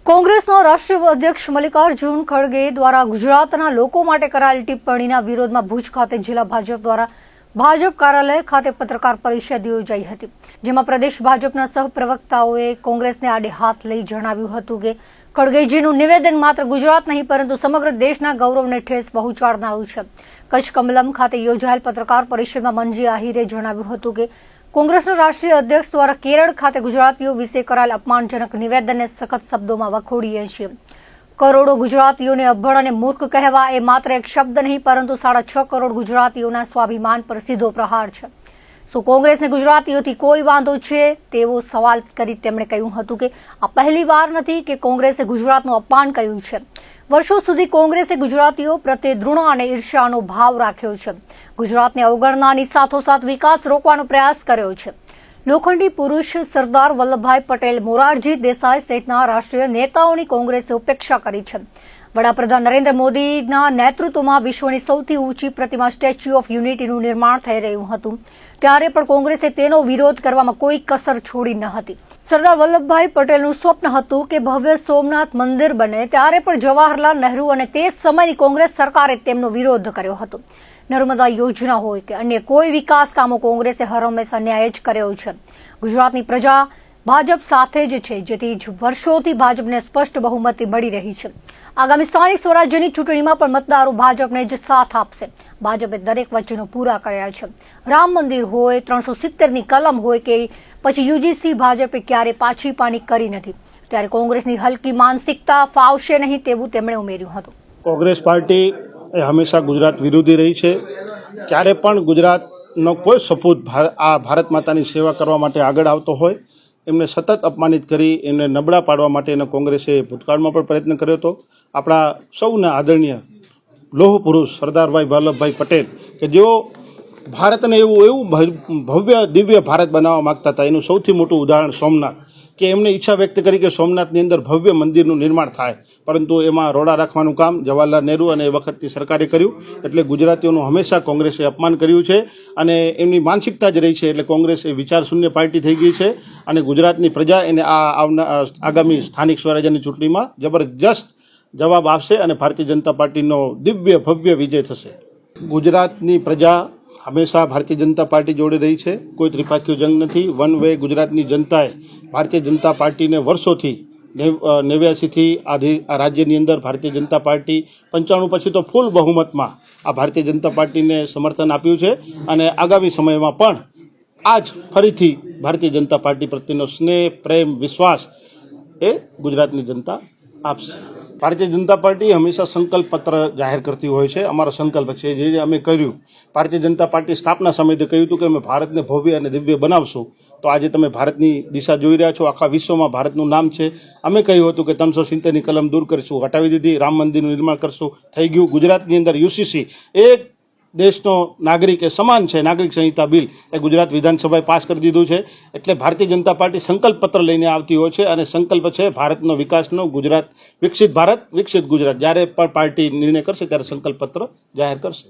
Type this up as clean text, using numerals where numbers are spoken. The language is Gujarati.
કોંગ્રેસના રાષ્ટ્રીય અધ્યક્ષ મલ્લિકાર્જુન ખડગે દ્વારા ગુજરાતના લોકો માટે કરાયેલી ટિપ્પણીના વિરોધમાં ભુજ ખાતે જિલ્લા ભાજપ દ્વારા ભાજપ કાર્યાલય ખાતે પત્રકાર પરિષદ યોજાઈ હતી, જેમાં પ્રદેશ ભાજપના સહપ્રવક્તાઓએ કોંગ્રેસને આડે હાથ લઈ જણાવ્યું હતું કે ખડગેજીનું નિવેદન માત્ર ગુજરાત નહીં પરંતુ સમગ્ર દેશના ગૌરવને ઠેસ પહોંચાડનારું છે. કચ્છ કમલમ ખાતે યોજાયેલ પત્રકાર પરિષદમાં મંજી આહિરે જણાવ્યું હતું કે કોંગ્રેસના રાષ્ટ્રીય અધ્યક્ષ દ્વારા કેરળ ખાતે ગુજરાતીઓ વિશે કરાયેલ અપમાનજનક નિવેદનને સખત શબ્દોમાં વખોડીએ છીએ. કરોડો ગુજરાતીઓને અભણ અને મૂર્ખ કહેવા એ માત્ર એક શબ્દ નહીં પરંતુ 6.5 કરોડ ગુજરાતીઓના સ્વાભિમાન પર સીધો પ્રહાર છે. શું કોંગ્રેસને ગુજરાતીઓથી કોઈ વાંધો છે તેવો સવાલ કરી તેમણે કહ્યું હતું કે આ પહેલી વાર નથી કે કોંગ્રેસે ગુજરાતનું અપમાન કર્યું છે. વર્ષો સુધી કોંગ્રેસે ગુજરાતીઓ પ્રત્યે ધૃણા અને ઈર્ષ્યાનો ભાવ રાખ્યો છે. ગુજરાતને અવગણનાની સાથોસાથ વિકાસ રોકવાનો પ્રયાસ કર્યો છે. લોખંડી પુરુષ સરદાર વલ્લભભાઈ પટેલ, મોરારજી દેસાઈ સહિતના રાષ્ટ્રીય નેતાઓની કોંગ્રેસે ઉપેક્ષા કરી છે. વડાપ્રધાન નરેન્દ્ર મોદીના નેતૃત્વમાં વિશ્વની સૌથી ઊંચી પ્રતિમા સ્ટેચ્યુ ઓફ યુનિટીનું નિર્માણ થઈ રહ્યું હતું, ત્યારે પણ કોંગ્રેસે તેનો વિરોધ કરવામાં કોઈ કસર છોડી ન હતી. સરદાર વલ્લભભાઈ પટેલનું સ્વપ્ન હતું કે ભવ્ય સોમનાથ મંદિર બને, ત્યારે પણ જવાહરલાલ નહેરુ અને તે સમયની કોંગ્રેસ સરકારે તેમનો વિરોધ કર્યો હતો. નર્મદા યોજના હોય કે અન્ય કોઈ વિકાસ કામો કોંગ્રેસે હર હંમેશા ન્યાય જ કર્યો છે. ગુજરાતની પ્રજા ભાજપ સાથે જ છે, જેથી વર્ષોથી ભાજપને સ્પષ્ટ બહુમતી મળી રહી છે. આગામી સ્થાનિક સ્વરાજ્યની ચૂંટણીમાં પણ મતદારો ભાજપને જ સાથ આપશે. ભાજપે દરેક વચનો પૂરા કર્યા છે. રામ મંદિર હોય, 370ની કલમ હોય કે પછી યુજીસી, ભાજપે ક્યારે પાછી પાની કરી નથી. ત્યારે કોંગ્રેસની હલકી માનસિકતા ફાવશે નહીં તેવું તેમણે ઉમેર્યું હતું. કોંગ્રેસ પાર્ટી એ હંમેશા ગુજરાત વિરોધી રહી છે. ક્યારે પણ ગુજરાતનો કોઈ સપૂત આ ભારત માતાની સેવા કરવા માટે આગળ આવતો હોય એમને સતત અપમાનિત કરી એમને નબળા પાડવા માટે કોંગ્રેસે ભૂતકાળમાં પણ પ્રયત્ન કર્યો હતો. આપણા સૌના આદરણીય લોહ પુરુષ સરદારભાઈ વલ્લભભાઈ પટેલ કે જેઓ ભારતને એવું ભવ્ય દિવ્ય ભારત બનાવવા માંગતા હતા, એનું સૌથી મોટું ઉદાહરણ સોમનાથ, કે એમને ઈચ્છા વ્યક્ત કરી કે સોમનાથની અંદર ભવ્ય મંદિરનું નિર્માણ થાય, પરંતુ એમાં રોડા રાખવાનું કામ જવાહરલાલ નહેરુ અને એ વખતની સરકારે કર્યું. એટલે ગુજરાતીઓનું હંમેશા કોંગ્રેસે અપમાન કર્યું છે અને એમની માનસિકતા જ રહી છે. એટલે કોંગ્રેસ એ વિચાર શૂન્ય પાર્ટી થઈ ગઈ છે અને ગુજરાતની પ્રજા એને આગામી સ્થાનિક સ્વરાજ્યની ચૂંટણીમાં જબરજસ્ત જવાબ આપશે અને ભારતીય જનતા પાર્ટીનો દિવ્ય ભવ્ય વિજય થશે. ગુજરાતની પ્રજા હંમેશા ભારતીય જનતા પાર્ટી જોડે રહી છે. કોઈ ત્રિપાખીય જંગ નથી. વન વે ગુજરાતની જનતાએ ભારતીય જનતા પાર્ટીને વર્ષોથી 89થી આ રાજ્યની અંદર ભારતીય જનતા પાર્ટી 95 પછી તો ફૂલ બહુમતમાં આ ભારતીય જનતા પાર્ટીને સમર્થન આપ્યું છે અને આગામી સમયમાં પણ આજ ફરીથી ભારતીય જનતા પાર્ટી પ્રત્યેનો સ્નેહ, પ્રેમ, વિશ્વાસ એ ગુજરાતની જનતા આપશે. ભારતીય જનતા પાર્ટી હંમેશા સંકલ્પ પત્ર જાહેર કરતી હોય છે. અમારો સંકલ્પ છે જે અમે કર્યું. ભારતીય જનતા પાર્ટી સ્થાપના સમયે કહ્યું હતું કે અમે ભારતને ભવ્ય અને દિવ્ય બનાવશું. તો આજે તમે ભારતની દિશા જોઈ રહ્યા છો. આખા વિશ્વમાં ભારતનું નામ છે. અમે કહ્યું હતું કે 370ની કલમ દૂર કરીશું, હટાવી દીધી. રામ મંદિરનું નિર્માણ કરશું, થઈ ગયું. ગુજરાતની અંદર યુસીસી એક દેશનો નાગરિક એ સમાન છે. નાગરિક સંહિતા બિલ એ ગુજરાત વિધાનસભાએ પાસ કરી દીધું છે. એટલે ભારતીય જનતા પાર્ટી સંકલ્પ પત્ર લઈને આવતી હોય છે અને સંકલ્પ છે ભારતનો વિકાસનો. ગુજરાત વિકસિત ભારત, વિકસિત ગુજરાત. જ્યારે પણ પાર્ટી નિર્ણય કરશે ત્યારે સંકલ્પ પત્ર જાહેર કરશે.